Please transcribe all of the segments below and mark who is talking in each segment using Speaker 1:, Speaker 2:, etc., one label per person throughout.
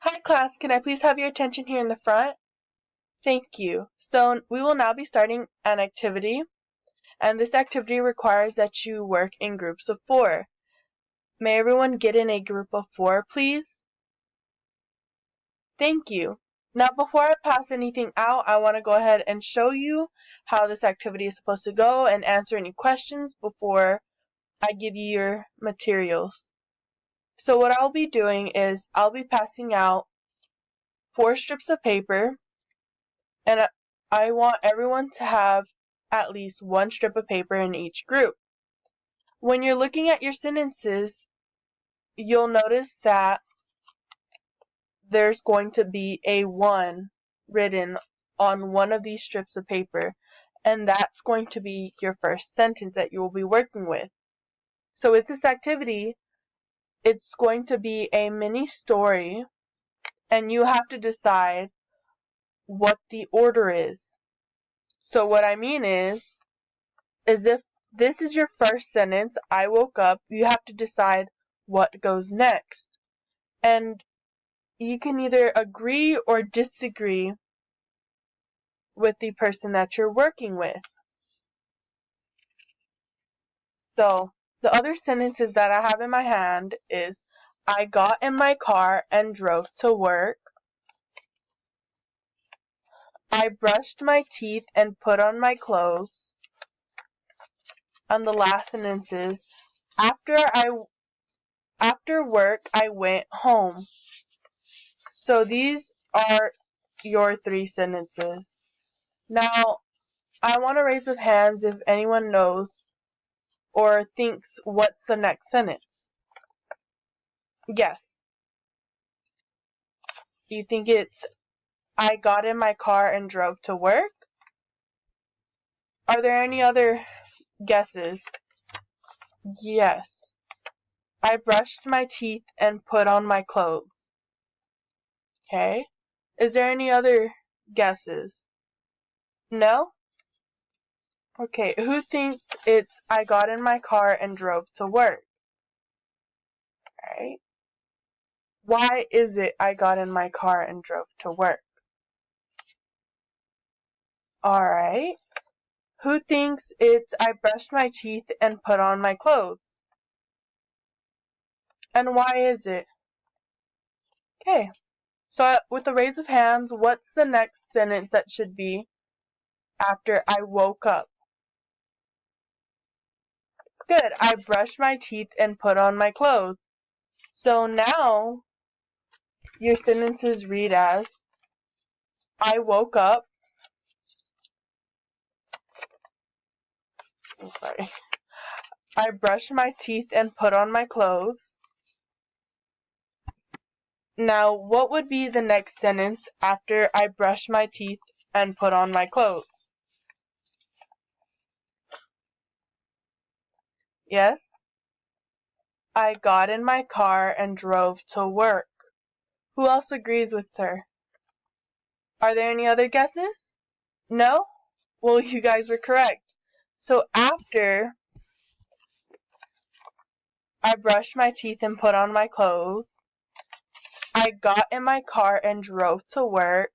Speaker 1: Hi class, can I please have your attention here in the front? Thank you. So we will now be starting an activity, and this activity requires that you work in groups of 4. May everyone get in a group of 4, please? Thank you. Now before I pass anything out, I want to go ahead and show you how this activity is supposed to go and answer any questions before I give you your materials. So what I'll be doing is I'll be passing out 4 strips of paper, and I want everyone to have at least 1 strip of paper in each group. When you're looking at your sentences, you'll notice that there's going to be a 1 written on one of these strips of paper, and that's going to be your first sentence that you will be working with. So with this activity, it's going to be a mini story, and you have to decide what the order is. So what I mean is if this is your first sentence, I woke up, you have to decide what goes next. And you can either agree or disagree with the person that you're working with. So the other sentences that I have in my hand is, I got in my car and drove to work. I brushed my teeth and put on my clothes. And the last sentence is, after work I went home. So these are your 3 sentences. Now, I want to raise of hands if anyone knows or thinks what's the next sentence. Yes. You think it's, I got in my car and drove to work? Are there any other guesses? Yes. I brushed my teeth and put on my clothes. Okay. Is there any other guesses? No? Okay, who thinks it's, I got in my car and drove to work? Alright. Why is it I got in my car and drove to work? Alright. Who thinks it's, I brushed my teeth and put on my clothes? And why is it? Okay. So with a raise of hands, what's the next sentence that should be after I woke up? It's good. I brushed my teeth and put on my clothes. So now your sentences read as, I woke up. I'm sorry. I brushed my teeth and put on my clothes. Now, what would be the next sentence after I brushed my teeth and put on my clothes? Yes? I got in my car and drove to work. Who else agrees with her? Are there any other guesses? No? Well, you guys were correct. So after I brushed my teeth and put on my clothes, I got in my car and drove to work.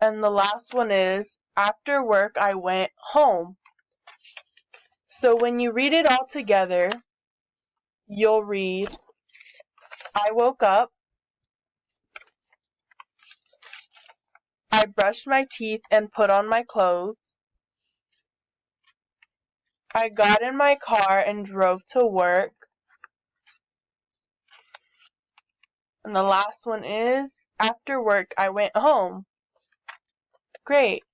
Speaker 1: And the last one is, after work I went home. So when you read it all together, you'll read, I woke up, I brushed my teeth and put on my clothes, I got in my car and drove to work, and the last one is, after work I went home. Great.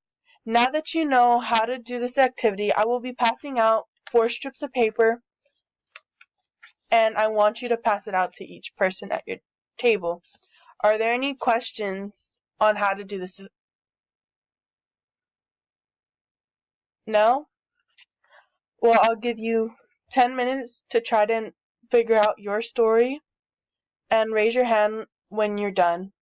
Speaker 1: Now that you know how to do this activity, I will be passing out 4 strips of paper, and I want you to pass it out to each person at your table. Are there any questions on how to do this? No? Well, I'll give you 10 minutes to try to figure out your story, and raise your hand when you're done.